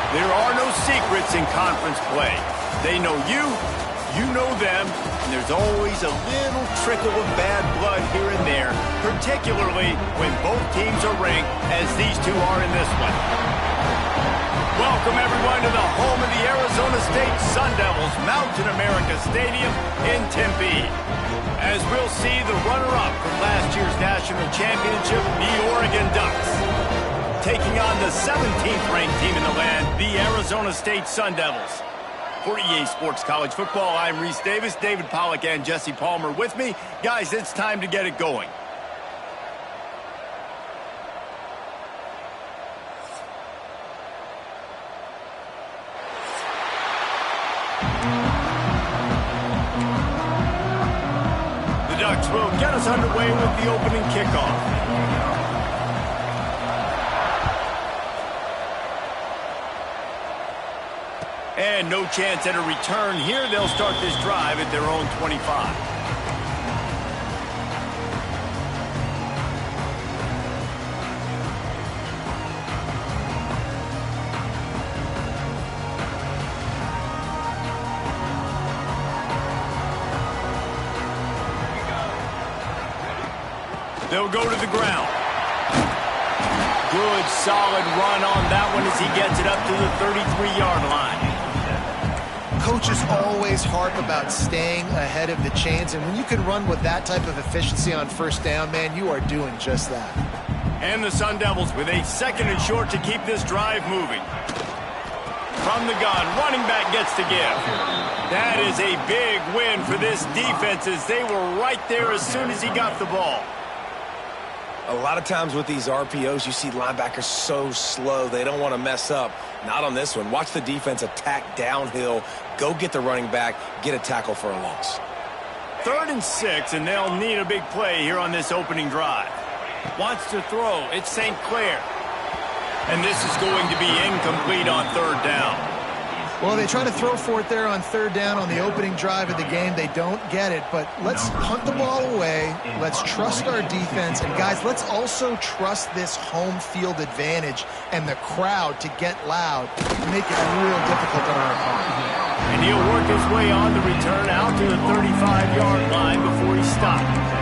There are no secrets in conference play. They know you, you know them, and there's always a little trickle of bad blood here and there, particularly when both teams are ranked as these two are in this one. Welcome, everyone, to the home of the Arizona State Sun Devils, Mountain America Stadium in Tempe. As we'll see the runner-up from last year's national championship, the Oregon Ducks, taking on the 17th ranked team in the land, the Arizona State Sun Devils. For EA Sports College Football, I'm Reese Davis, David Pollack and Jesse Palmer with me. Guys, it's time to get it going. The Ducks will get us underway with the opening kickoff. And no chance at a return here. They'll start this drive at their own 25. They'll go to the ground. Good, solid run on that one as he gets it up to the 33-yard line. Coaches always harp about staying ahead of the chains, and when you can run with that type of efficiency on first down, man, you are doing just that. And the Sun Devils with a second and short to keep this drive moving. From the gun, running back gets to give. That is a big win for this defense as they were right there as soon as he got the ball. A lot of times with these RPOs, you see linebackers so slow, they don't want to mess up. Not on this one. Watch the defense attack downhill, go get the running back, get a tackle for a loss. 3rd and 6, and they'll need a big play here on this opening drive. Wants to throw. It's St. Clair. And this is going to be incomplete on 3rd down. Well, they try to throw for it there on 3rd down on the opening drive of the game. They don't get it, but let's punt the ball away. Let's trust our defense. And, guys, let's also trust this home field advantage and the crowd to get loud and make it real difficult on our opponent. And he'll work his way on the return out to the 35-yard line before he stopped.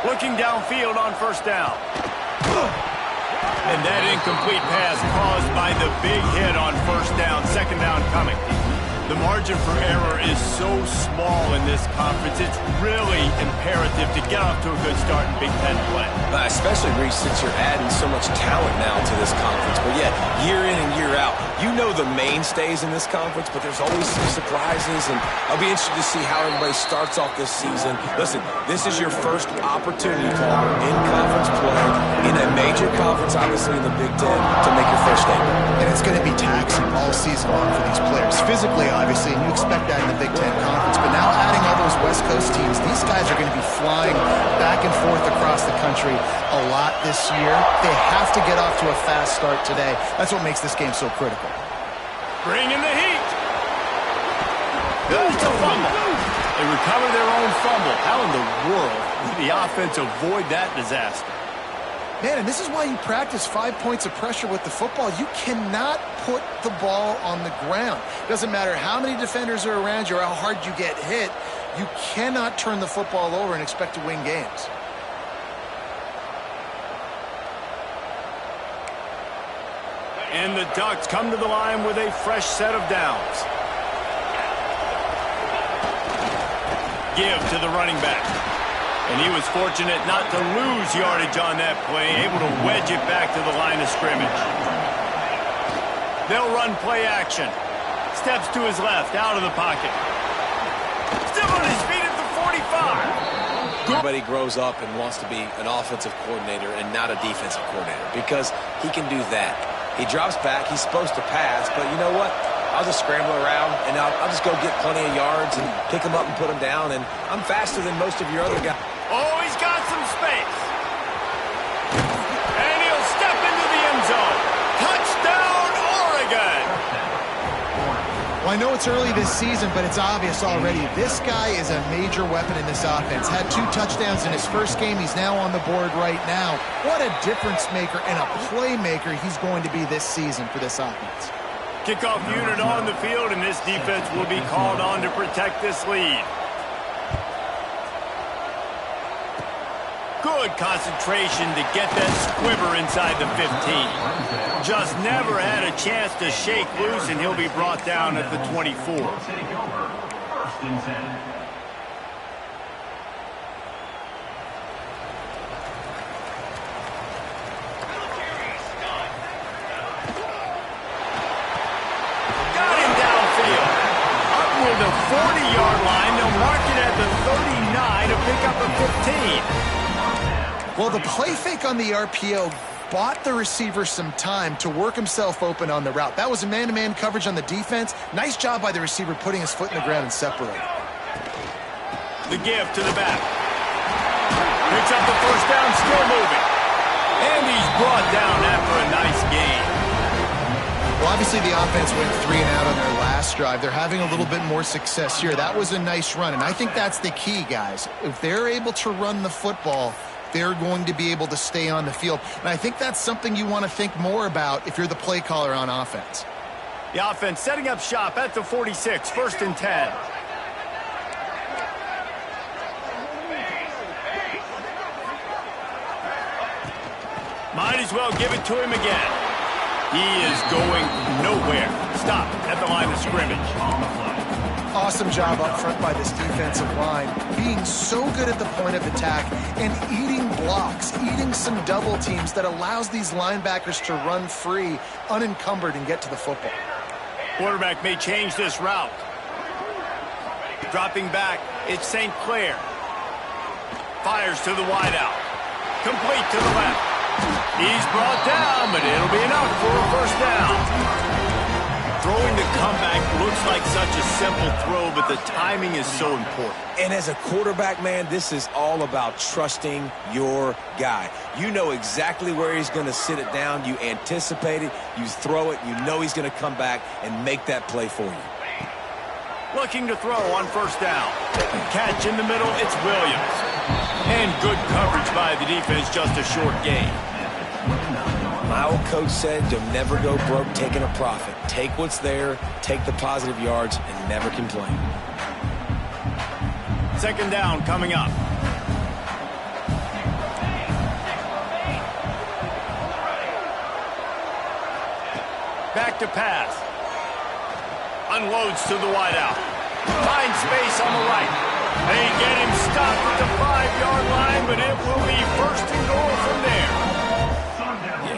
Looking downfield on 1st down. And that incomplete pass caused by the big hit on 1st down, 2nd down coming. The margin for error is so small in this conference, it's really imperative to get off to a good start in Big Ten play. Especially, Reece, since you're adding so much talent now to this conference. But yet, year in and year out, you know the mainstays in this conference, but there's always some surprises, and I'll be interested to see how everybody starts off this season. Listen, this is your first opportunity, Paul, in conference play, in a major conference, obviously in the Big Ten, to make your first statement. And it's going to be taxing all season long for these players. Physically, obviously, and you expect that in the Big Ten Conference, but now adding all those West Coast teams, these guys are going to be flying back and forth across the country a lot this year. They have to get off to a fast start today. That's what makes this game so critical. Bring in the heat. There's the fumble. They recover their own fumble. How in the world did the offense avoid that disaster? Man, and this is why you practice 5 points of pressure with the football. You cannot put the ball on the ground. Doesn't matter how many defenders are around you or how hard you get hit. You cannot turn the football over and expect to win games. And the Ducks come to the line with a fresh set of downs. Give to the running back. And he was fortunate not to lose yardage on that play, able to wedge it back to the line of scrimmage. They'll run play action. Steps to his left, out of the pocket. Still on his feet at the 45. Everybody grows up and wants to be an offensive coordinator and not a defensive coordinator because he can do that. He drops back. He's supposed to pass, but you know what? I'll just scramble around, and I'll just go get plenty of yards and pick them up and put them down, and I'm faster than most of your other guys. Oh, he's got some space. And he'll step into the end zone. Touchdown, Well, I know it's early this season, but it's obvious already. This guy is a major weapon in this offense. Had 2 touchdowns in his first game. He's now on the board right now. What a difference maker and a playmaker he's going to be this season for this offense. Kickoff unit on the field, and this defense will be called on to protect this lead. Good concentration to get that squibber inside the 15. Just never had a chance to shake loose, and he'll be brought down at the 24. Got him downfield. Upward the 40-yard line. They'll mark it at the 39 to pick up a 15. Well, the play fake on the RPO bought the receiver some time to work himself open on the route. That was a man-to-man coverage on the defense. Nice job by the receiver putting his foot in the ground and separating. The give to the back. Picks up the first down, still moving. And he's brought down after a nice gain. Well, obviously the offense went 3 and out on their last drive. They're having a little bit more success here. That was a nice run, and I think that's the key, guys. If they're able to run the football, they're going to be able to stay on the field. And I think that's something you want to think more about if you're the play caller on offense. The offense setting up shop at the 46, 1st and 10. Might as well give it to him again. He is going nowhere. Stop at the line of scrimmage. Awesome job up front by this defensive line, being so good at the point of attack and eating blocks, eating some double teams that allows these linebackers to run free, unencumbered, and get to the football. Quarterback may change this route. Dropping back, it's St. Clair. Fires to the wideout. Complete to the left. He's brought down, but it'll be enough for a first down. Throwing the comeback looks like such a simple throw, but the timing is so important. And as a quarterback, man, this is all about trusting your guy. You know exactly where he's going to sit it down. You anticipate it. You throw it. You know he's going to come back and make that play for you. Looking to throw on first down. Catch in the middle, it's Williams. And good coverage by the defense, just a short gain. My old coach said you'll never go broke taking a profit. Take what's there, take the positive yards, and never complain. 2nd down coming up. Back to pass. Unloads to the wideout. Finds space on the right. They get him stopped at the 5-yard line, but it will be 1st and goal from there.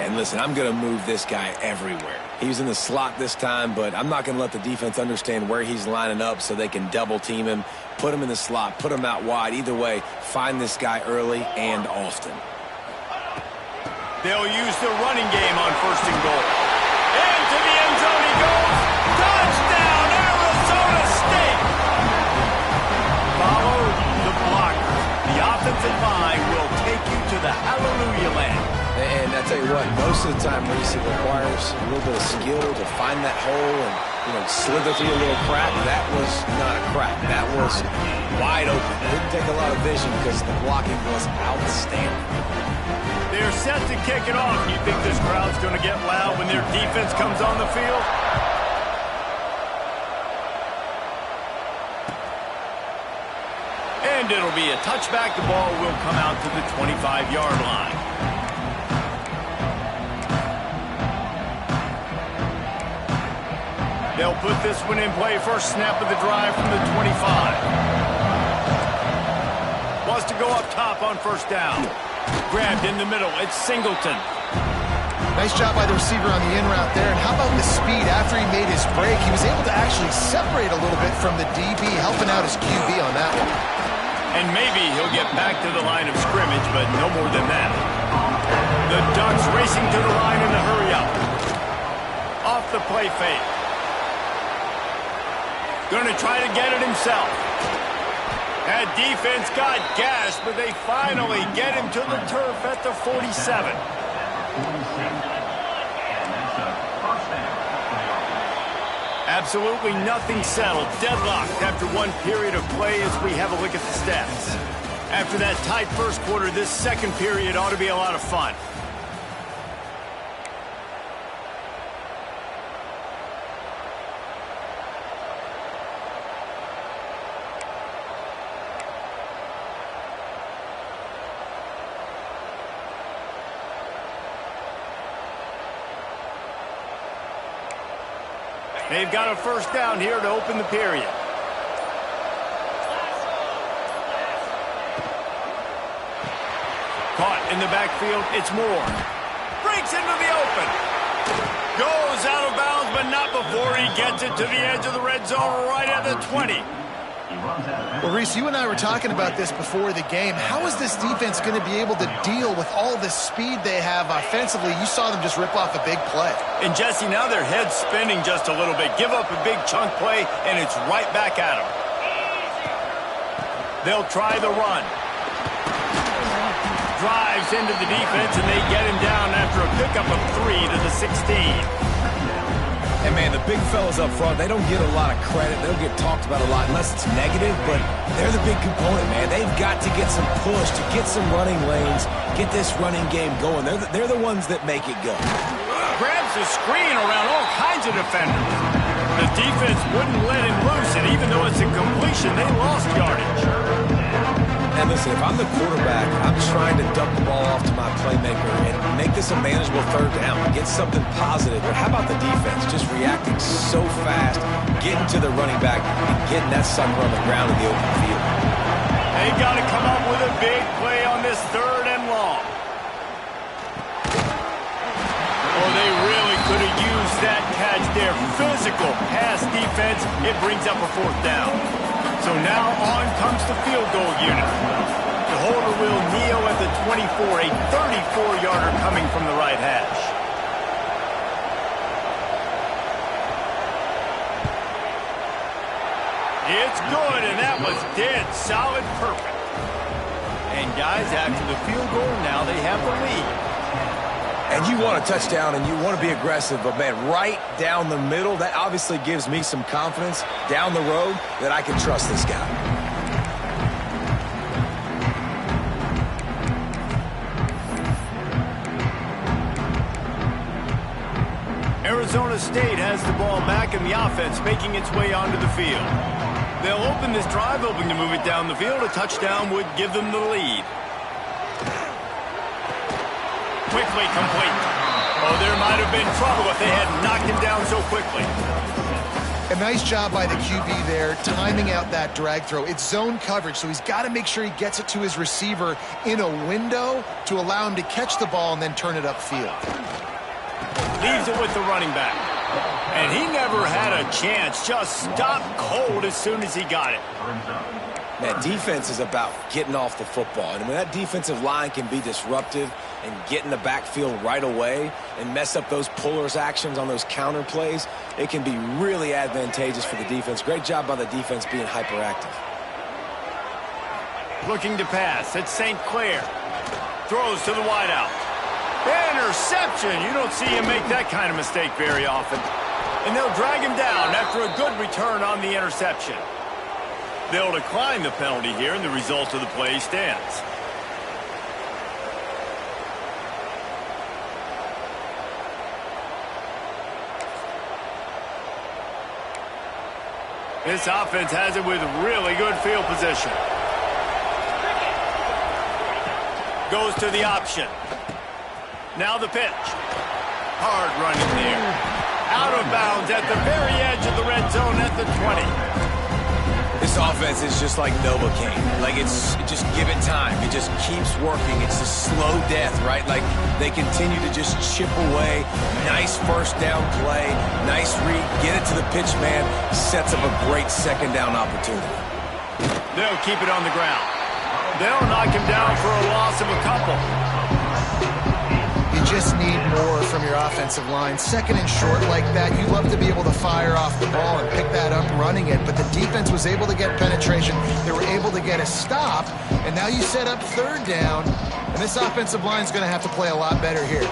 And listen, I'm going to move this guy everywhere. He's in the slot this time, but I'm not going to let the defense understand where he's lining up so they can double team him, put him in the slot, put him out wide. Either way, find this guy early and often. They'll use the running game on 1st and goal. Into the end zone he goes. Touchdown, Arizona State! Follow the blockers. The offensive line will take you to the hallelujah land. And I tell you what, most of the time, Reese, it requires a little bit of skill to find that hole and, slither through a little crack. That was not a crack. That was wide open. It didn't take a lot of vision because the blocking was outstanding. They're set to kick it off. You think this crowd's going to get loud when their defense comes on the field? And it'll be a touchback. The ball will come out to the 25-yard line. They'll put this one in play. First snap of the drive from the 25. Wants to go up top on 1st down. Grabbed in the middle. It's Singleton. Nice job by the receiver on the in route there. And how about the speed after he made his break? He was able to actually separate a little bit from the DB, helping out his QB on that one. And maybe he'll get back to the line of scrimmage, but no more than that. The Ducks racing to the line in the hurry up. Off the play fake. Going to try to get it himself. That defense got gassed, but they finally get him to the turf at the 47. Absolutely nothing settled. Deadlocked after one period of play as we have a look at the stats. After that tight first quarter, this second period ought to be a lot of fun. They've got a first down here to open the period. Caught in the backfield, it's Moore. Breaks into the open. Goes out of bounds, but not before he gets it to the edge of the red zone right at the 20. Well, Reese, you and I were talking about this before the game. How is this defense going to be able to deal with all the speed they have offensively? You saw them just rip off a big play. And, Jesse, now their head's spinning just a little bit. Give up a big chunk play, and it's right back at them. They'll try the run. Drives into the defense, and they get him down after a pickup of 3 to the 16. And, man, the big fellas up front, they don't get a lot of credit. They don't get talked about a lot unless it's negative, but they're the big component, man. They've got to get some push, to get some running lanes, get this running game going. They're the ones that make it go. Grabs the screen around all kinds of defenders. The defense wouldn't let him loose, and even though it's a completion, they lost yardage. And listen, if I'm the quarterback, I'm trying to dump the ball off to my playmaker and make this a manageable third down, get something positive. But how about the defense just reacting so fast, getting to the running back, and getting that sucker on the ground in the open field? They got to come up with a big play on this third and long. Oh, they really could have used that catch there. Physical pass defense. It brings up a fourth down. So now on comes the field goal unit. The holder will kneel at the 24, a 34-yarder coming from the right hash. It's good, and that was dead solid perfect. And guys, after the field goal, now they have the lead. And you want a touchdown and you want to be aggressive, but, man, right down the middle, that obviously gives me some confidence down the road that I can trust this guy. Arizona State has the ball back and the offense making its way onto the field. They'll open this drive, hoping to move it down the field. A touchdown would give them the lead. Quickly complete. Oh, there might have been trouble if they had knocked him down so quickly. A nice job by the QB there, timing out that drag throw. It's zone coverage, so he's got to make sure he gets it to his receiver in a window to allow him to catch the ball and then turn it upfield. Leaves it with the running back. And he never had a chance. Just stopped cold as soon as he got it. Man, defense is about getting off the football. And when that defensive line can be disruptive and get in the backfield right away and mess up those pullers actions on those counter plays, it can be really advantageous for the defense. Great job by the defense being hyperactive. Looking to pass. It's St. Clair. Throws to the wideout. Interception. You don't see him make that kind of mistake very often. And they'll drag him down after a good return on the interception. They'll decline the penalty here, and the result of the play stands. This offense has it with really good field position. Goes to the option. Now the pitch. Hard running there. Out of bounds at the very edge of the red zone at the 20. This offense is just like Novocaine. Like, just give it time. It just keeps working. It's a slow death, right? Like, they continue to just chip away. Nice first down play. Nice read. Get it to the pitch man. Sets up a great second down opportunity. They'll keep it on the ground. They'll knock him down for a loss of a couple. You just need more from your offensive line. Second and short like that, you love to be able to fire off the ball and pick that up running it, but the defense was able to get penetration. They were able to get a stop, and now you set up third down, and this offensive line is going to have to play a lot better here.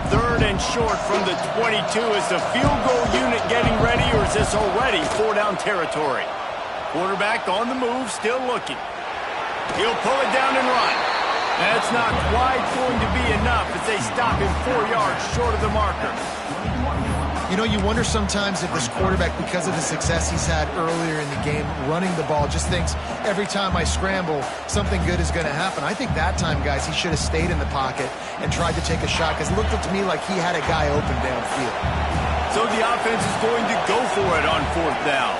3rd and short from the 22. Is the field goal unit getting ready, or is this already 4-down territory? Quarterback on the move, still looking. He'll pull it down and run. That's not quite going to be enough as they stop him 4 yards short of the marker. You know, you wonder sometimes if this quarterback, because of the success he's had earlier in the game running the ball, just thinks every time I scramble, something good is going to happen. I think that time, guys, he should have stayed in the pocket and tried to take a shot, because it looked to me like he had a guy open downfield. So the offense is going to go for it on 4th down.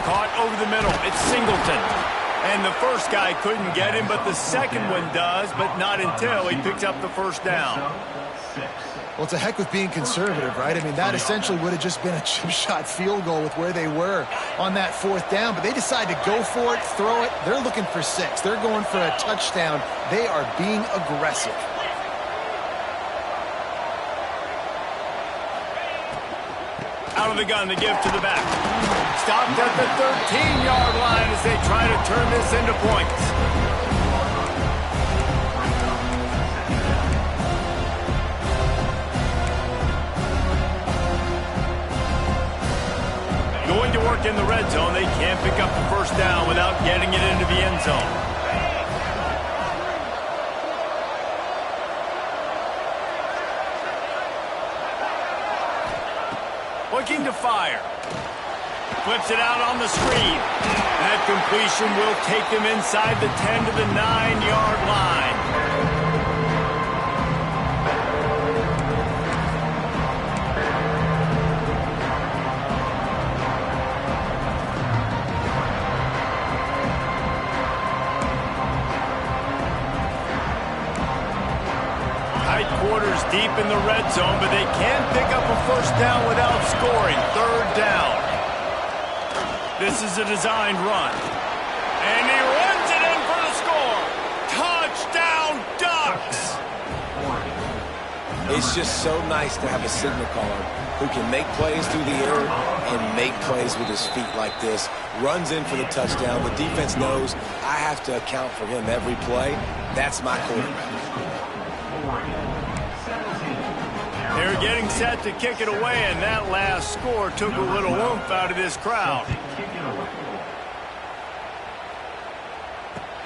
Caught over the middle. It's Singleton. And the first guy couldn't get him, but the second one does, but not until he picks up the 1st down. Well, it's a heck with being conservative, right? I mean, that essentially would have just been a chip shot field goal with where they were on that 4th down, but they decide to go for it, throw it. They're looking for 6. They're going for a touchdown. They are being aggressive. Out of the gun to give to the back. Stopped at the 13-yard line as they try to turn this into points. Going to work in the red zone. They can't pick up the 1st down without getting it into the end zone. Looking to fire. Flips it out on the screen. That completion will take them inside the 10 to the 9-yard line. Quarters deep in the red zone, but they can't pick up a 1st down without scoring. 3rd down. This is a designed run. And he runs it in for the score. Touchdown, Ducks! It's just so nice to have a signal caller who can make plays through the air and make plays with his feet like this. Runs in for the touchdown. The defense knows I have to account for him every play. That's my quarterback. They're getting set to kick it away, and that last score took a little oomph out of this crowd.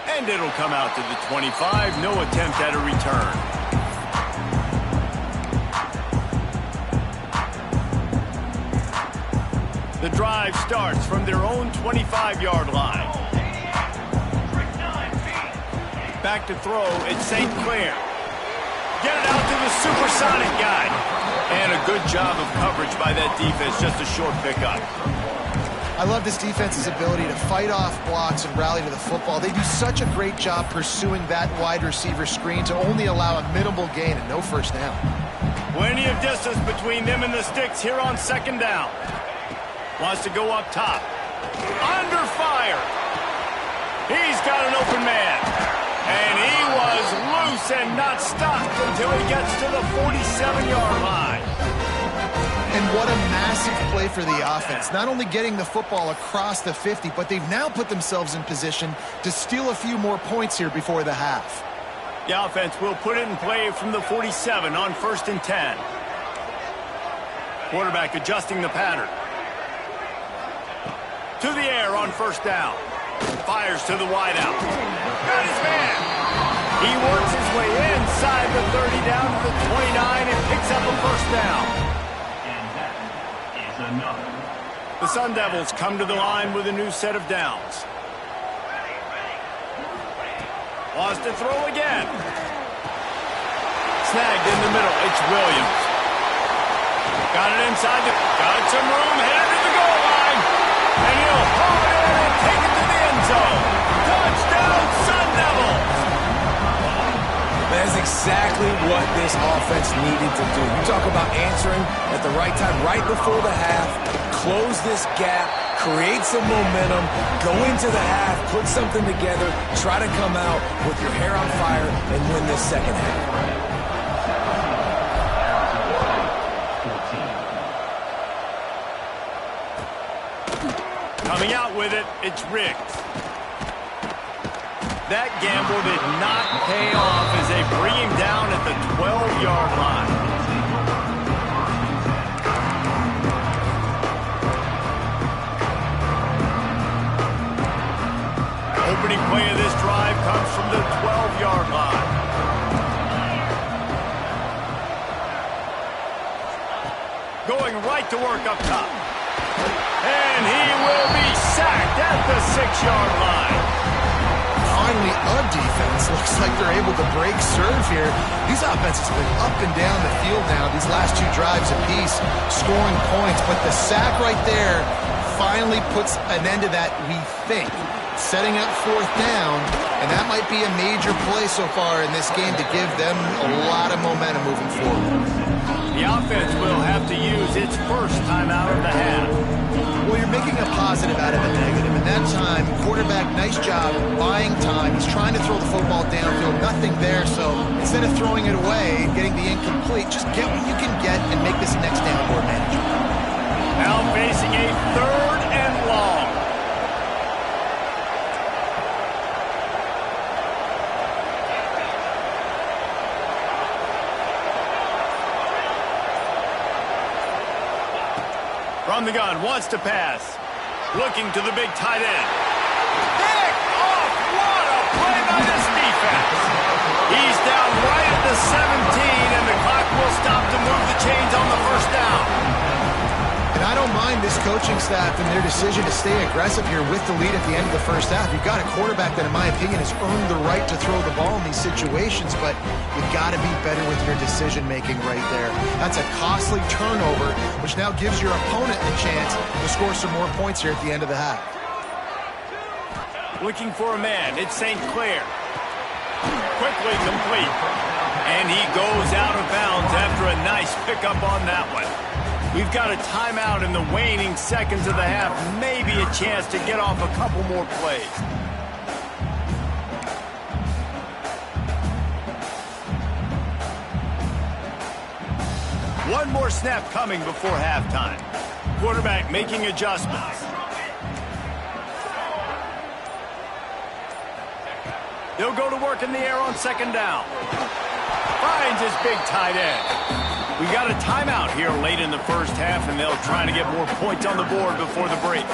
And it'll come out to the 25. No attempt at a return. The drive starts from their own 25-yard line. Back to throw, it's St. Clair. Get it out to the supersonic guy. And a good job of coverage by that defense, just a short pickup. I love this defense's ability to fight off blocks and rally to the football. They do such a great job pursuing that wide receiver screen to only allow a minimal gain and no 1st down. Plenty of distance between them and the sticks here on 2nd down. Wants to go up top. Under fire. He's got an open man. And he was loose and not stopped until he gets to the 47-yard line. And what a massive play for the offense. Not only getting the football across the 50, but they've now put themselves in position to steal a few more points here before the half. The offense will put it in play from the 47 on 1st and 10. Quarterback adjusting the pattern. To the air on 1st down. Fires to the wideout. Got his man. He works his way inside the 30 down to the 29 and picks up a 1st down. And that is enough. The Sun Devils come to the line with a new set of downs. Wants to throw again. Snagged in the middle. It's Williams. Got it inside. Got some room. Headed to the goal line. And he'll haul it in and take it to the end zone. Touchdown, Sun Devils. That's exactly what this offense needed to do. You talk about answering at the right time, right before the half, close this gap, create some momentum, go into the half, put something together, try to come out with your hair on fire and win this 2nd half. Coming out with it, it's Riggs. That gamble did not pay off as they bring him down at the 12-yard line. Opening play of this drive comes from the 12-yard line. Going right to work up top. And he will be sacked at the 6-yard line. Finally, a defense looks like they're able to break serve here. These offenses have been up and down the field now, these last two drives apiece, scoring points. But the sack right there finally puts an end to that, we think. Setting up fourth down, and that might be a major play so far in this game to give them a lot of momentum moving forward. The offense will have to use its first timeout of the half. Well, you're making a positive out of a negative. In that time, quarterback, nice job buying time. He's trying to throw the football downfield, nothing there. So instead of throwing it away and getting the incomplete, just get what you can get and make this next down more manageable. Now facing a 3rd and long. From the gun, wants to pass. Looking to the big tight end. Pick off! What a play by this defense! He's down right at the 17, and the clock will stop to move the chains on the first down. And I don't mind this coaching staff and their decision to stay aggressive here with the lead at the end of the first half. You've got a quarterback that, in my opinion, has earned the right to throw the ball in these situations, but you've got to be better with your decision-making right there. That's a costly turnover, which now gives your opponent the chance to score some more points here at the end of the half. Looking for a man. It's St. Clair. Quickly complete. And he goes out of bounds after a nice pickup on that one. We've got a timeout in the waning seconds of the half. Maybe a chance to get off a couple more plays. One more snap coming before halftime. Quarterback making adjustments. They'll go to work in the air on second down. Finds his big tight end. We got a timeout here late in the first half, and they'll try to get more points on the board before the break.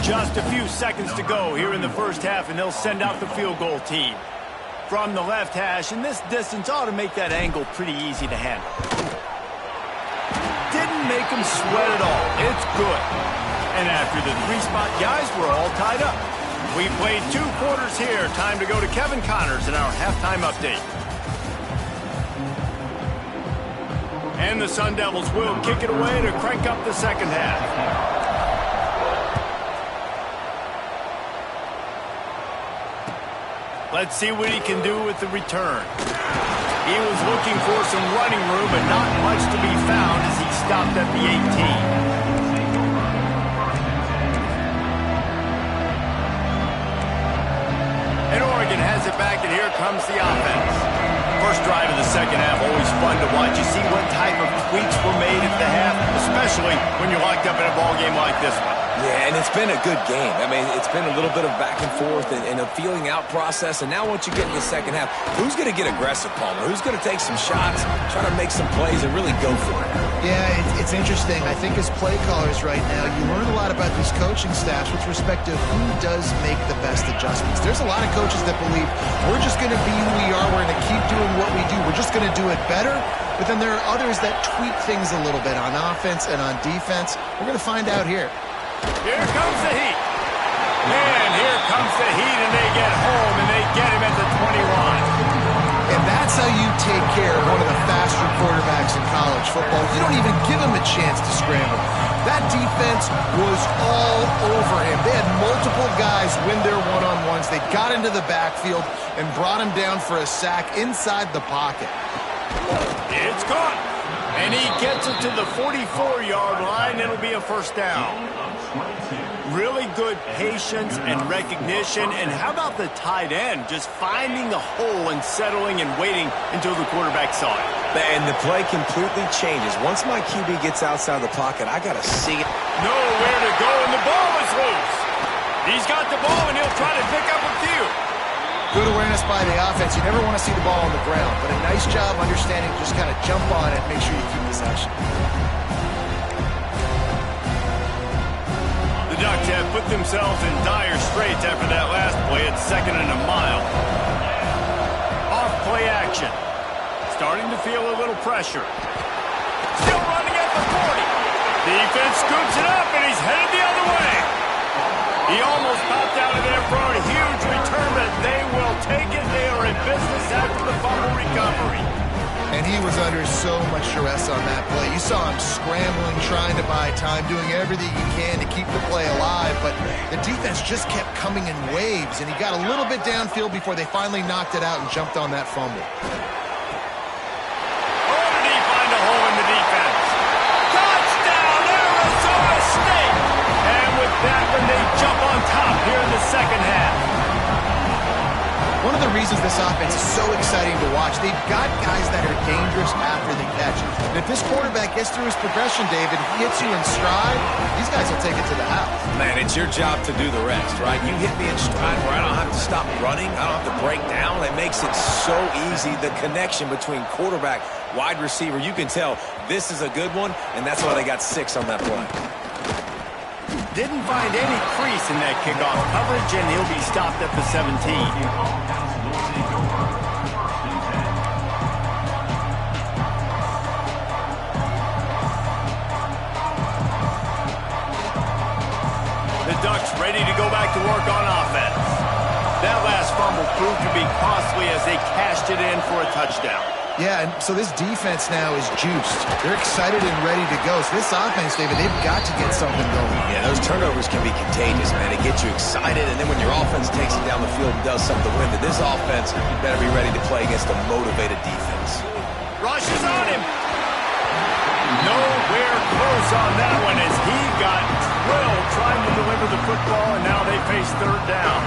Just a few seconds to go here in the first half, and they'll send out the field goal team. From the left hash, and this distance ought to make that angle pretty easy to handle. Didn't make him sweat at all. It's good. And after the 3-spot guys, we're all tied up. We played 2 quarters here. Time to go to Kevin Connors in our halftime update. And the Sun Devils will kick it away to crank up the second half. Let's see what he can do with the return. He was looking for some running room, but not much to be found as he stopped at the 18. And Oregon has it back, and here comes the offense. First drive of the second half, always fun to watch. You see what type of tweaks were made at the half, especially when you're locked up in a ball game like this one. Yeah, and it's been a good game. I mean, it's been a little bit of back and forth and a feeling out process. And now once you get in the second half, who's going to get aggressive, Palmer? Who's going to take some shots, try to make some plays, and really go for it? Yeah, it's interesting. I think as play callers right now, you learn a lot about these coaching staffs with respect to who does make the best adjustments. There's a lot of coaches that believe we're just going to be who we are. We're going to keep doing what we do. We're just going to do it better. But then there are others that tweak things a little bit on offense and on defense. We're going to find out here. Here comes the heat. And here comes the heat, and they get home, and they get him at the 21. And that's how you take care of one of the faster quarterbacks in college football. You don't even give him a chance to scramble. That defense was all over him. They had multiple guys win their one-on-ones. They got into the backfield and brought him down for a sack inside the pocket. It's caught. And he gets a closer to the 44-yard line. It'll be a first down. Really good patience and recognition. And how about the tight end just finding the hole and settling and waiting until the quarterback saw it? And the play completely changes. Once my QB gets outside the pocket, I got to see it. Nowhere to go, and the ball is loose. He's got the ball, and he'll try to pick up a few. Good awareness by the offense. You never want to see the ball on the ground, but a nice job understanding just kind of jump on it and make sure you keep possession. The Ducks have put themselves in dire straits after that last play at 2nd and a mile. Off play action. Starting to feel a little pressure. Still running at the 40. Defense scoops it up, and he's headed the other way. He almost popped out of there for a huge return, but they will take it. They are in business after the fumble recovery. And he was under so much duress on that play. You saw him scrambling, trying to buy time, doing everything he can to keep the play alive, but the defense just kept coming in waves, and he got a little bit downfield before they finally knocked it out and jumped on that fumble. Oh, did he find a hole in the defense? Touchdown, Arizona State! And with that one, they jump on top here in the second half. One of the reasons this offense is so exciting to watch, they've got guys that are dangerous after the catch. And if this quarterback gets through his progression, David, hits you in stride, these guys will take it to the house. Man, it's your job to do the rest, right? You hit me in stride where I don't have to stop running. I don't have to break down. It makes it so easy. The connection between quarterback, wide receiver, you can tell this is a good one, and that's why they got 6 on that play. Didn't find any crease in that kickoff coverage, and he'll be stopped at the 17. The Ducks ready to go back to work on offense. That last fumble proved to be costly as they cashed it in for a touchdown. Yeah, and so this defense now is juiced. They're excited and ready to go. So this offense, David, they've got to get something going. Yeah, those turnovers can be contagious, man. It gets you excited, and then when your offense takes it down the field and does something to win it, this offense better be ready to play against a motivated defense. Rushes on him. Nowhere close on that one as he got drilled trying to deliver the football, and now they face third down.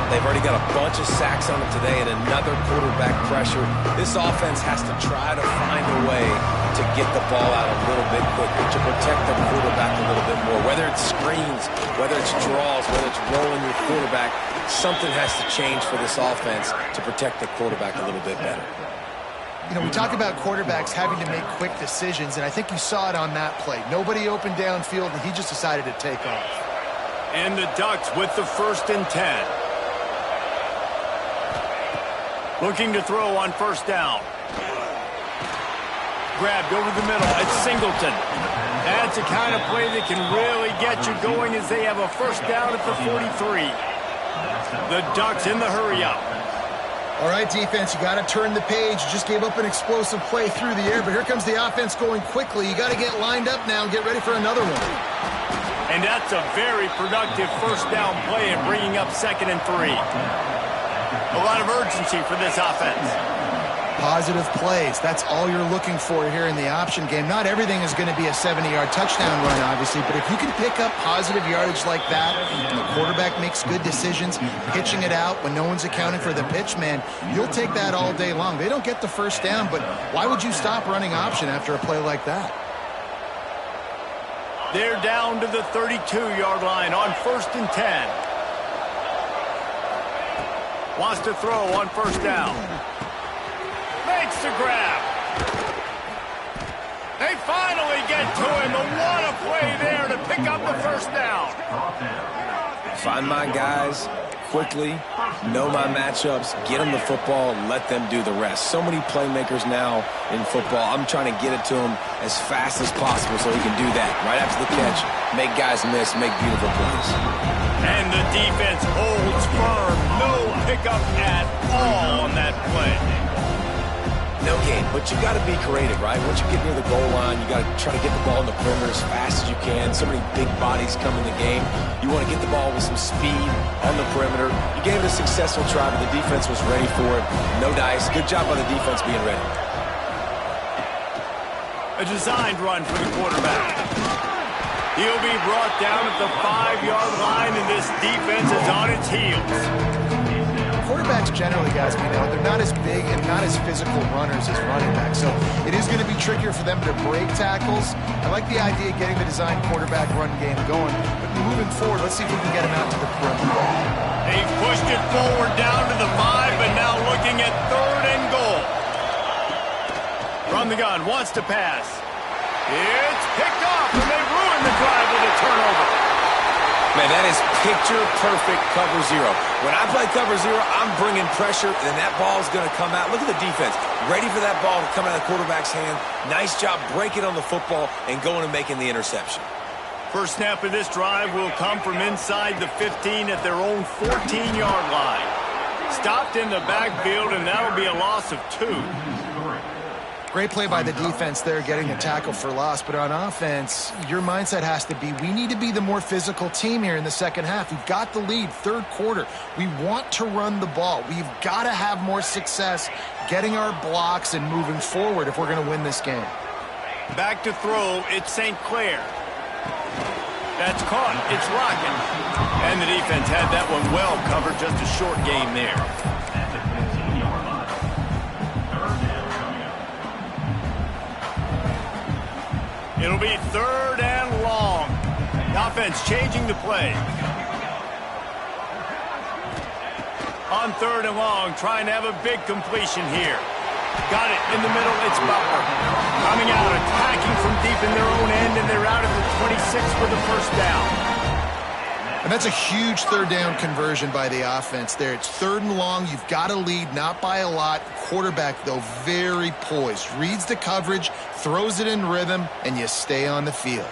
They've already got a bunch of sacks on them today and another quarterback pressure. This offense has to try to find a way to get the ball out a little bit quicker, to protect the quarterback a little bit more. Whether it's screens, whether it's draws, whether it's rolling your quarterback, something has to change for this offense to protect the quarterback a little bit better. You know, we talk about quarterbacks having to make quick decisions, and I think you saw it on that play. Nobody opened downfield, and he just decided to take off. And the Ducks with the 1st and 10. Looking to throw on first down. Grabbed over the middle at Singleton. That's a kind of play that can really get you going as they have a first down at the 43. The Ducks in the hurry-up. All right, defense, you got to turn the page. You just gave up an explosive play through the air, but here comes the offense going quickly. You got to get lined up now and get ready for another one. And that's a very productive first down play and bringing up 2nd and 3. A lot of urgency for this offense. Positive plays. That's all you're looking for here in the option game. Not everything is going to be a 70-yard touchdown run, obviously, but if you can pick up positive yardage like that, and the quarterback makes good decisions, pitching it out when no one's accounting for the pitch, man, you'll take that all day long. They don't get the first down, but why would you stop running option after a play like that? They're down to the 32-yard line on 1st and 10. Wants to throw on first down. Makes the grab. They finally get to him, and what a play there to pick up the first down. Find my guys quickly, know my matchups, get them the football, let them do the rest. So many playmakers now in football. I'm trying to get it to him as fast as possible so he can do that. Right after the catch, make guys miss, make beautiful plays. And the defense holds firm. No pickup at all on that play. No game, but you got to be creative, right? Once you get near the goal line, you got to try to get the ball in the perimeter as fast as you can. So many big bodies come in the game. You want to get the ball with some speed on the perimeter. You gave it a successful try, but the defense was ready for it. No dice. Good job by the defense being ready. A designed run for the quarterback. He'll be brought down at the 5-yard line, and this defense is on its heels. Quarterbacks generally, guys, we know, they're not as big and not as physical runners as running backs, so it is going to be trickier for them to break tackles. I like the idea of getting the designed quarterback run game going, but moving forward, let's see if we can get him out to the perimeter. They've pushed it forward down to the 5, but now looking at 3rd and goal. From the gun, wants to pass. It's picked off, and they ruined the drive with a turnover. Man, that is picture-perfect cover zero. When I play cover zero, I'm bringing pressure, and that ball's going to come out. Look at the defense. Ready for that ball to come out of the quarterback's hand. Nice job breaking on the football and going and making the interception. First snap of this drive will come from inside the 15 at their own 14-yard line. Stopped in the backfield, and that'll be a loss of 2. Great play by the defense there, getting the tackle for loss. But on offense, your mindset has to be, we need to be the more physical team here in the second half. We've got the lead, 3rd quarter. We want to run the ball. We've got to have more success getting our blocks and moving forward if we're going to win this game. Back to throw, it's St. Clair. That's caught, it's rocking. And the defense had that one well covered, just a short gain there. It'll be 3rd and long. The offense changing the play. On 3rd and long, trying to have a big completion here. Got it in the middle, it's Butler. Coming out, attacking from deep in their own end, and they're out at the 26 for the first down. And that's a huge 3rd down conversion by the offense there. It's 3rd and long. You've got to lead, not by a lot. Quarterback, though, very poised. Reads the coverage, throws it in rhythm, and you stay on the field.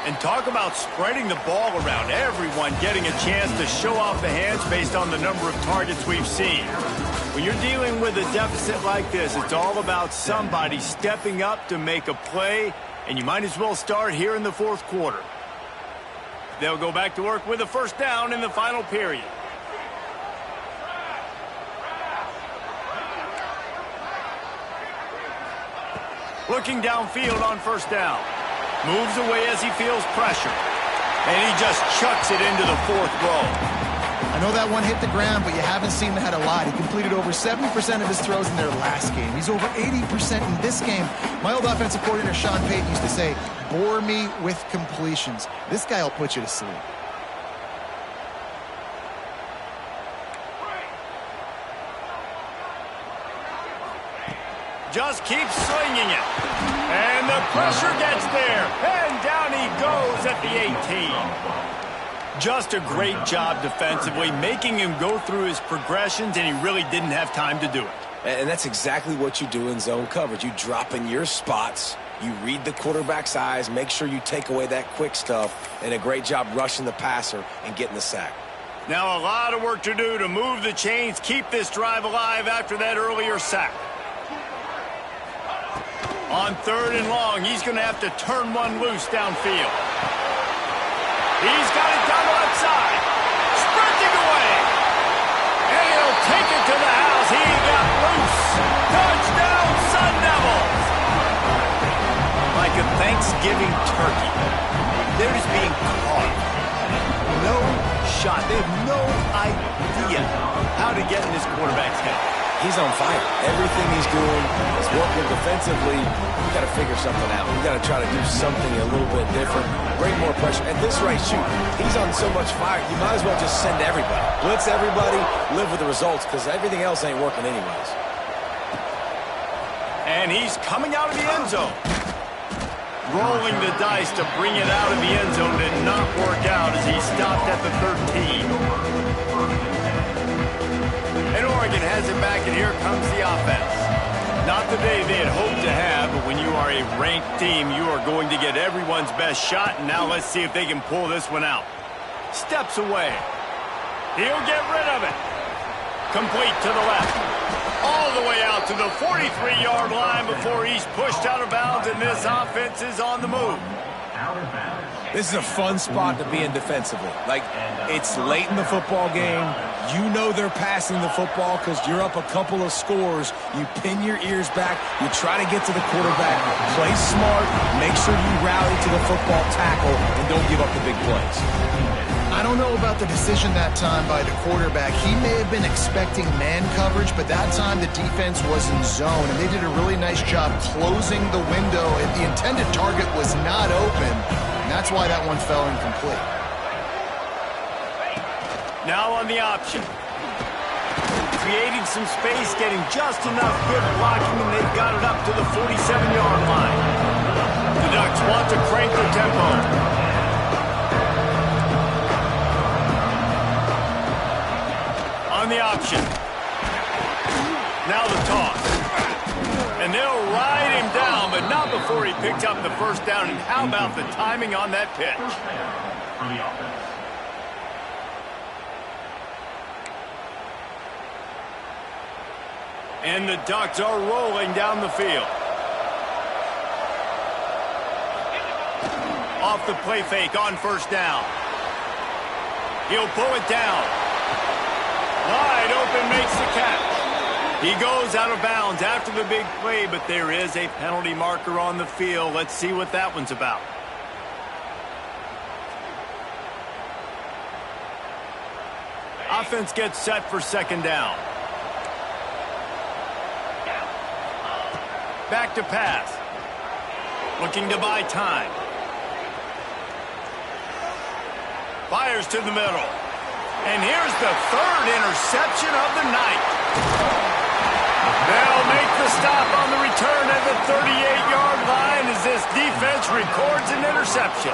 And talk about spreading the ball around. Everyone getting a chance to show off the hands based on the number of targets we've seen. When you're dealing with a deficit like this, it's all about somebody stepping up to make a play, and you might as well start here in the 4th quarter. They'll go back to work with a first down in the final period. Looking downfield on first down. Moves away as he feels pressure. And he just chucks it into the 4th row. I know that one hit the ground, but you haven't seen that a lot. He completed over 70% of his throws in their last game. He's over 80% in this game. My old offensive coordinator, Sean Payton, used to say, bore me with completions. This guy will put you to sleep. Just keeps slinging it. And the pressure gets there. And down he goes at the 18. Just a great job defensively, making him go through his progressions, and he really didn't have time to do it. And that's exactly what you do in zone coverage. You drop in your spots, you read the quarterback's eyes, make sure you take away that quick stuff, and a great job rushing the passer and getting the sack. Now a lot of work to do to move the chains, keep this drive alive after that earlier sack. On 3rd and long, he's going to have to turn one loose downfield. He's got it down the left side. Sprinting away. And he'll take it to the house. He got loose. Touchdown, Sun Devils. Like a Thanksgiving turkey. They're just being caught. No shot. They have no idea how to get in this quarterback's head. He's on fire. Everything he's doing is working defensively. We got to figure something out. We got to try to do something a little bit different. Bring more pressure. At this rate, shoot, he's on so much fire, you might as well just send everybody. Blitz everybody, live with the results, because everything else ain't working anyways. And he's coming out of the end zone. Rolling the dice to bring it out of the end zone did not work out as he stopped at the 13. And Oregon has it back, and here comes the offense. Not the day they had hoped to have, but when you are a ranked team, you are going to get everyone's best shot, and now let's see if they can pull this one out. Steps away. He'll get rid of it. Complete to the left. All the way out to the 43-yard line before he's pushed out of bounds, and this offense is on the move. This is a fun spot to be in defensively. Like, it's late in the football game. You know they're passing the football because you're up a couple of scores. You pin your ears back. You try to get to the quarterback. Play smart. Make sure you rally to the football tackle and don't give up the big plays. I don't know about the decision that time by the quarterback. He may have been expecting man coverage, but that time the defense was in zone, and they did a really nice job closing the window. And the intended target was not open, and that's why that one fell incomplete. Now on the option. Creating some space, getting just enough good blocking, and they've got it up to the 47-yard line. The Ducks want to crank their tempo. On the option. Now the toss. And they'll ride him down, but not before he picks up the first down. And how about the timing on that pitch? And the Ducks are rolling down the field. Off the play fake on first down. He'll pull it down. Wide open, makes the catch. He goes out of bounds after the big play, but there is a penalty marker on the field. Let's see what that one's about. Offense gets set for second down. Back to pass. Looking to buy time. Fires to the middle. And here's the third interception of the night. They'll make the stop on the return at the 38-yard line as this defense records an interception.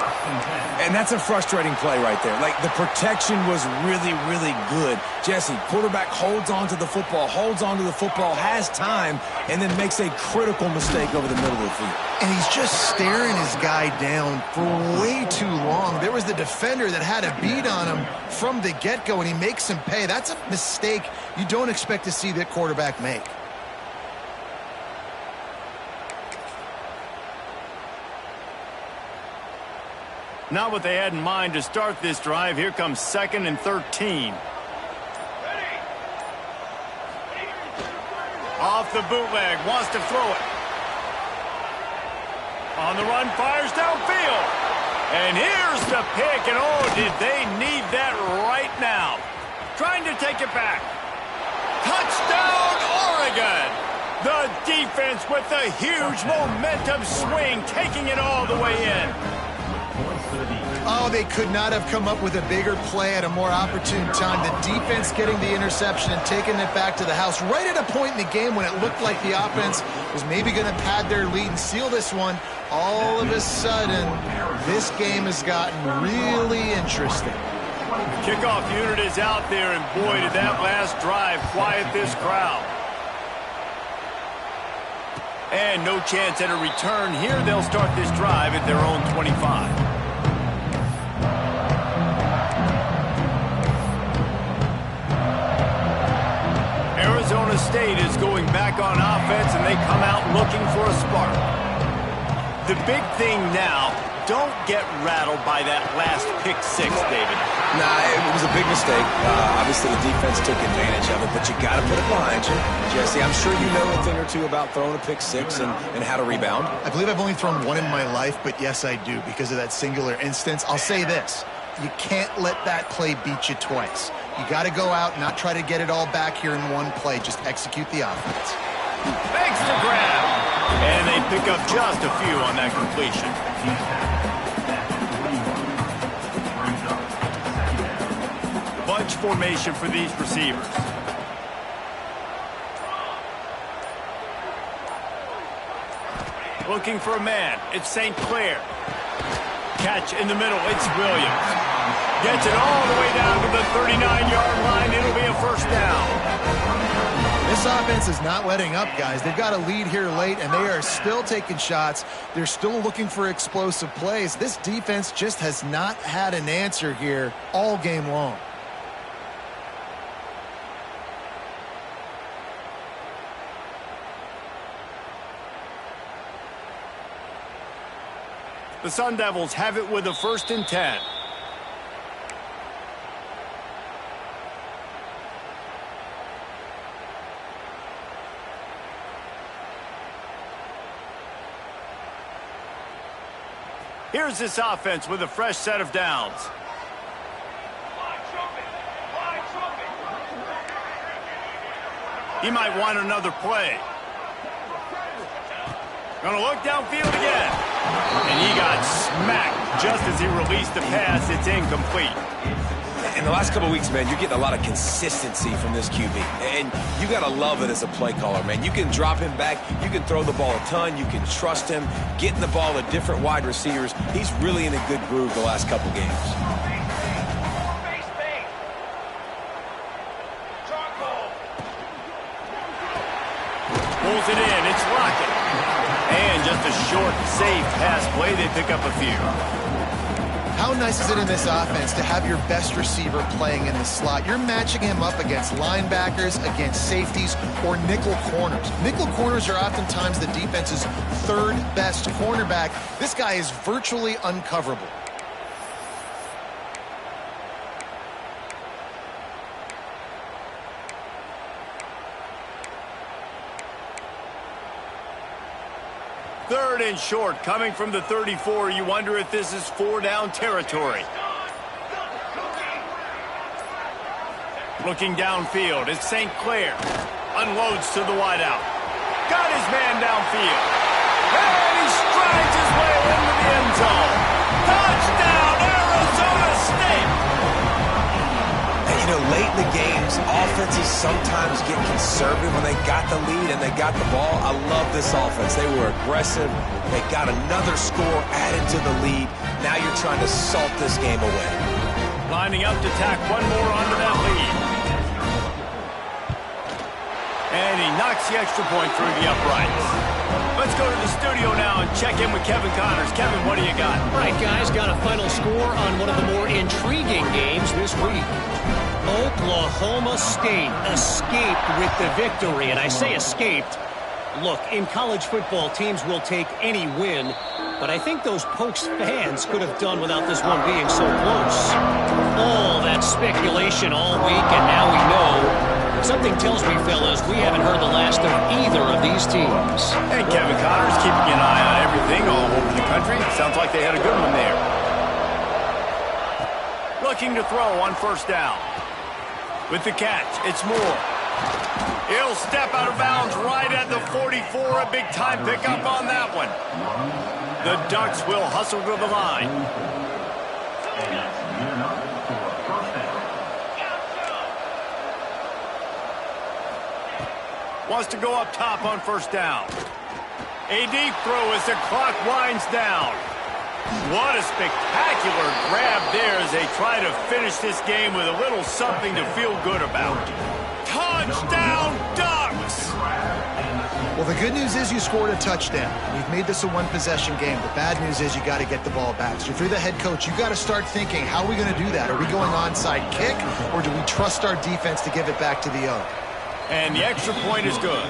And that's a frustrating play right there. Like, the protection was really, really good. Jesse, quarterback holds on to the football, has time, and then makes a critical mistake over the middle of the field. And he's just staring his guy down for way too long. There was the defender that had a beat on him from the get-go, and he makes him pay. That's a mistake you don't expect to see that quarterback make. Not what they had in mind to start this drive. Here comes 2nd and 13. Off the bootleg, wants to throw it. On the run, fires downfield. And here's the pick, and oh, did they need that right now. Trying to take it back. Touchdown, Oregon! The defense with a huge momentum swing, taking it all the way in. Oh, they could not have come up with a bigger play at a more opportune time. The defense getting the interception and taking it back to the house right at a point in the game when it looked like the offense was maybe going to pad their lead and seal this one. All of a sudden, this game has gotten really interesting. Kickoff unit is out there, and boy, did that last drive quiet this crowd. And no chance at a return here. They'll start this drive at their own 25. Arizona State is going back on offense, and they come out looking for a spark. The big thing now, don't get rattled by that last pick six, David. Nah, it was a big mistake. Obviously, the defense took advantage of it, but you got to put it behind you. Jesse, I'm sure you know a thing or two about throwing a pick six and how to rebound. I believe I've only thrown one in my life, but yes, I do because of that singular instance. I'll say this. You can't let that play beat you twice. You got to go out and not try to get it all back here in one play. Just execute the offense. Thanks to grab. And they pick up just a few on that completion. Bunch formation for these receivers. Looking for a man. It's St. Clair. Catch in the middle. It's Williams. Gets it all the way down to the 39-yard line. It'll be a first down. This offense is not letting up, guys. They've got a lead here late, and they are still taking shots. They're still looking for explosive plays. This defense just has not had an answer here all game long. The Sun Devils have it with a 1st and 10. Here's this offense with a fresh set of downs. He might want another play. Gonna look downfield again. And he got smacked just as he released the pass. It's incomplete. In the last couple of weeks, man, you're getting a lot of consistency from this QB. And you got to love it as a play caller, man. You can drop him back. You can throw the ball a ton. You can trust him, getting the ball to different wide receivers. He's really in a good groove the last couple games. Pulls it in. It's Lockett. And just a short, safe pass play. They pick up a few. How nice is it in this offense to have your best receiver playing in the slot? You're matching him up against linebackers, against safeties, or nickel corners. Nickel corners are oftentimes the defense's 3rd best cornerback. This guy is virtually uncoverable. Third and short, coming from the 34. You wonder if this is 4-down territory. Looking downfield, it's St. Clair. Unloads to the wideout. Got his man downfield. And he strides his way into the end zone. Touchdown, Arizona State! And, you know, late in the games, offenses sometimes get conservative when they got the lead and they got the ball. I love this offense. They were aggressive. They got another score added to the lead. Now you're trying to salt this game away. Lining up to tack one more onto that lead. And he knocks the extra point through the uprights. Let's go to the studio now and check in with Kevin Connors. Kevin, what do you got? All right, guys, got a final score on one of the more intriguing games this week. Oklahoma State escaped with the victory, and I say escaped. Look, in college football, teams will take any win, but I think those Pokes fans could have done without this one being so close. All that speculation all week, and now we know. Something tells me, fellas, we haven't heard the last of either of these teams. And Kevin Connors keeping an eye on everything all over the country. Sounds like they had a good one there. Looking to throw on 1st down. With the catch, it's Moore. He'll step out of bounds right at the 44. A big-time pickup on that one. The Ducks will hustle to the line. Wants to go up top on 1st down. A deep throw as the clock winds down. What a spectacular grab there as they try to finish this game with a little something to feel good about. Touchdown, Ducks! Well, the good news is you scored a touchdown. You've made this a one-possession game. The bad news is you got to get the ball back. So if you're the head coach, you got to start thinking, how are we going to do that? Are we going onside kick, or do we trust our defense to give it back to the other? And the extra point is good.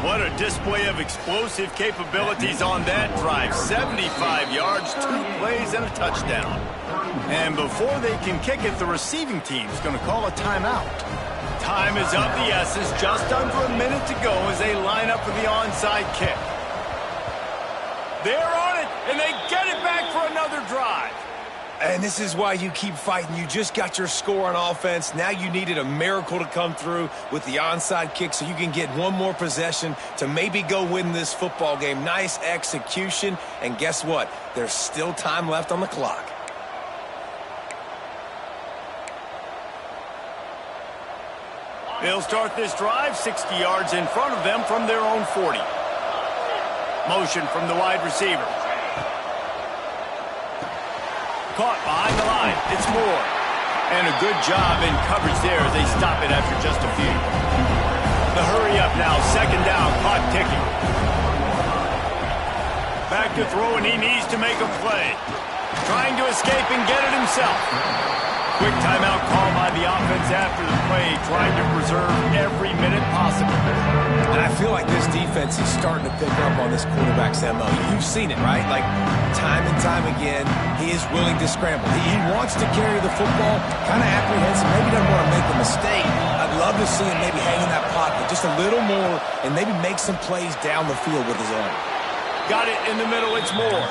What a display of explosive capabilities on that drive. 75 yards, 2 plays, and a touchdown. And before they can kick it, the receiving team's going to call a timeout. Time is of the essence. Just under a minute to go as they line up for the onside kick. They're on it, and they get it back for another drive. And this is why you keep fighting. You just got your score on offense. Now you needed a miracle to come through with the onside kick so you can get one more possession to maybe go win this football game. Nice execution. And guess what? There's still time left on the clock. They'll start this drive 60 yards in front of them from their own 40. Motion from the wide receiver. Caught behind the line. It's Moore. And a good job in coverage there as they stop it after just a few. The hurry up now. 2nd down. Clock ticking. Back to throw, and he needs to make a play. Trying to escape and get it himself. Quick timeout call by the offense after the play, trying to preserve every minute possible. And I feel like this defense is starting to pick up on this quarterback's MO. You've seen it, right? Like, time and time again, he is willing to scramble. He wants to carry the football, kind of apprehensive, maybe doesn't want to make a mistake. I'd love to see him maybe hang in that pocket just a little more and maybe make some plays down the field with his arm. Got it in the middle, it's Moore.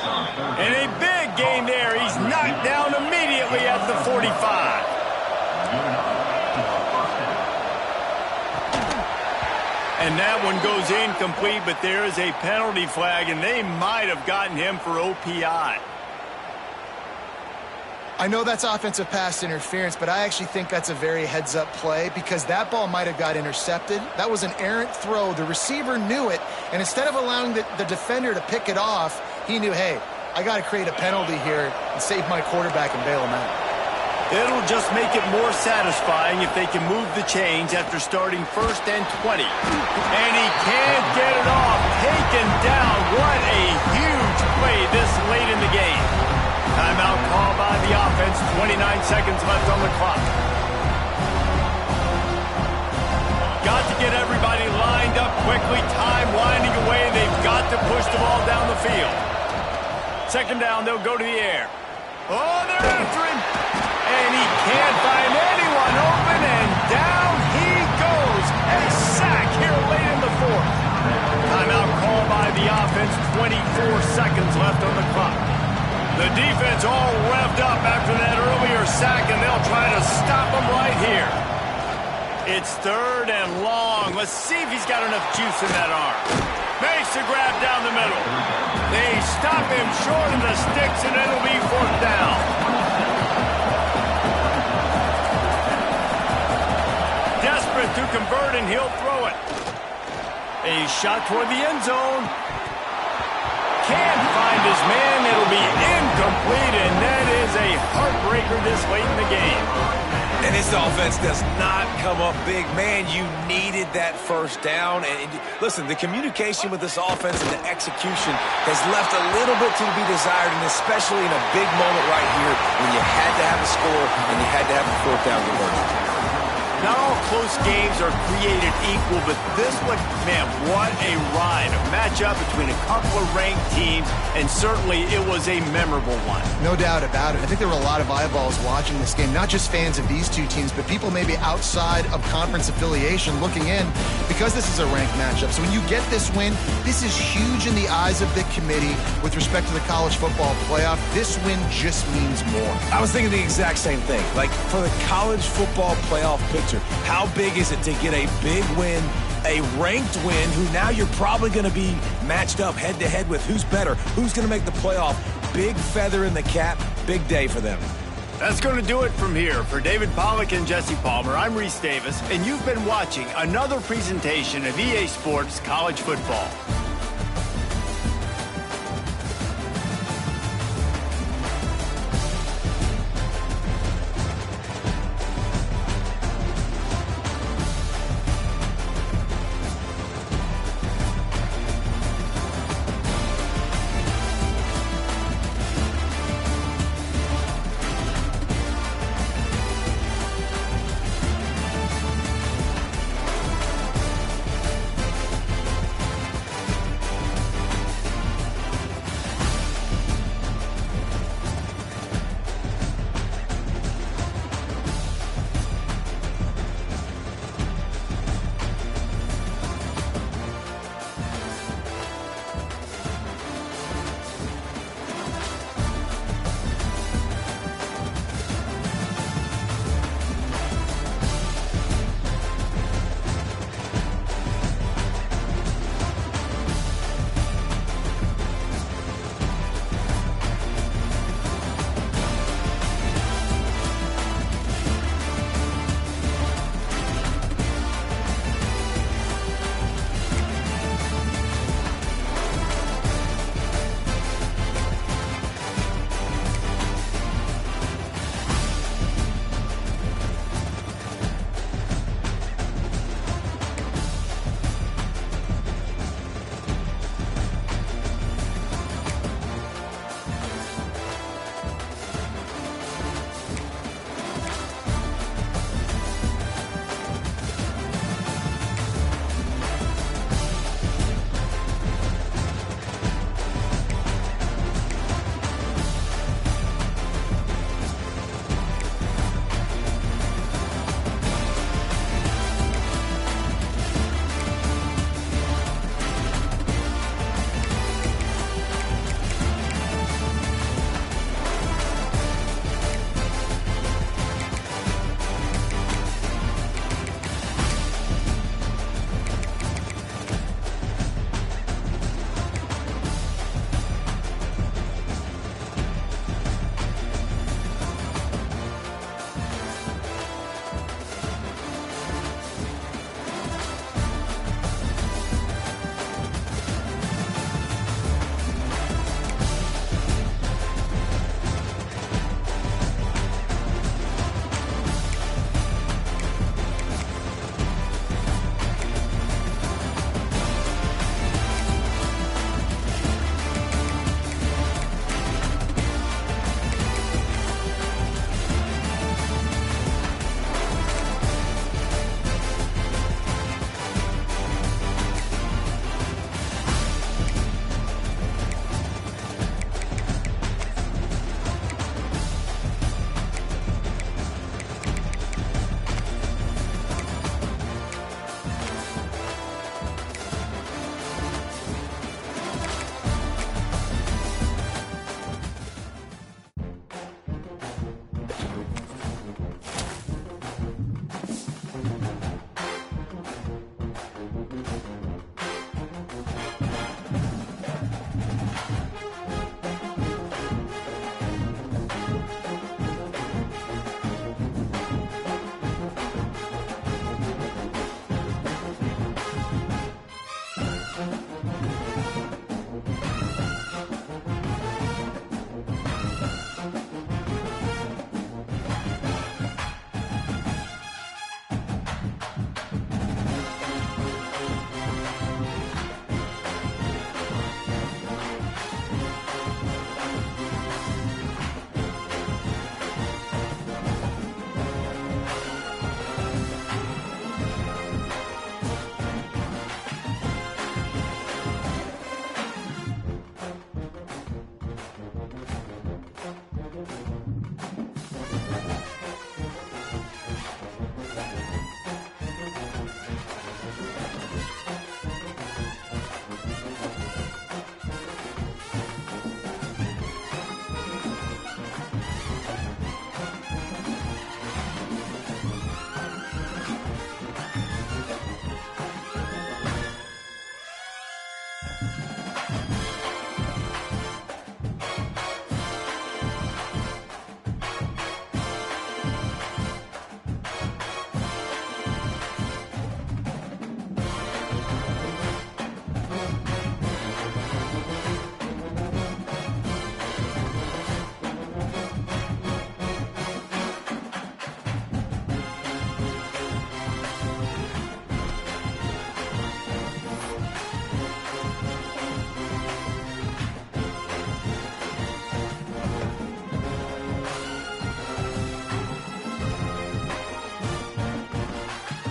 And a big gain there. He's knocked down immediately at the 45. And that one goes incomplete, but there is a penalty flag, and they might have gotten him for OPI. I know that's offensive pass interference, but I actually think that's a very heads-up play because that ball might have got intercepted. That was an errant throw. The receiver knew it, and instead of allowing the defender to pick it off, he knew, hey, I got to create a penalty here and save my quarterback and bail him out. It'll just make it more satisfying if they can move the chains after starting 1st and 20. And he can't get it off. Taken down. What a huge play this late in the game. Timeout call by the offense. 29 seconds left on the clock. Got to get everybody lined up quickly. Time winding away. They've got to push the ball down the field. 2nd down, they'll go to the air. Oh, they're after him. And he can't find anyone open, and down he goes. A sack here late in the 4th. Timeout call by the offense. 24 seconds left on the clock. The defense all revved up after that earlier sack, and they'll try to stop him right here. It's 3rd and long. Let's see if he's got enough juice in that arm. Makes the grab down the middle. They stop him short of the sticks, and it'll be 4th down. Desperate to convert, and he'll throw it. A shot toward the end zone. Can't find his man. It'll be incomplete, and that is a heartbreaker this late in the game. And this offense does not come up big. Man, you needed that 1st down. And listen, the communication with this offense and the execution has left a little bit to be desired, and especially in a big moment right here when you had to have a score and you had to have a 4th down conversion. Not all close games are created equal, but this one, man, what a ride. A matchup between a couple of ranked teams, and certainly it was a memorable one. No doubt about it. I think there were a lot of eyeballs watching this game, not just fans of these two teams, but people maybe outside of conference affiliation looking in because this is a ranked matchup. So when you get this win, this is huge in the eyes of the committee with respect to the college football playoff. This win just means more. I was thinking the exact same thing. Like, for the college football playoff picture, how big is it to get a big win, a ranked win, who now you're probably going to be matched up head-to-head with who's better, who's going to make the playoff. Big feather in the cap, big day for them. That's going to do it from here. For David Pollack and Jesse Palmer, I'm Reese Davis, and you've been watching another presentation of EA Sports College Football.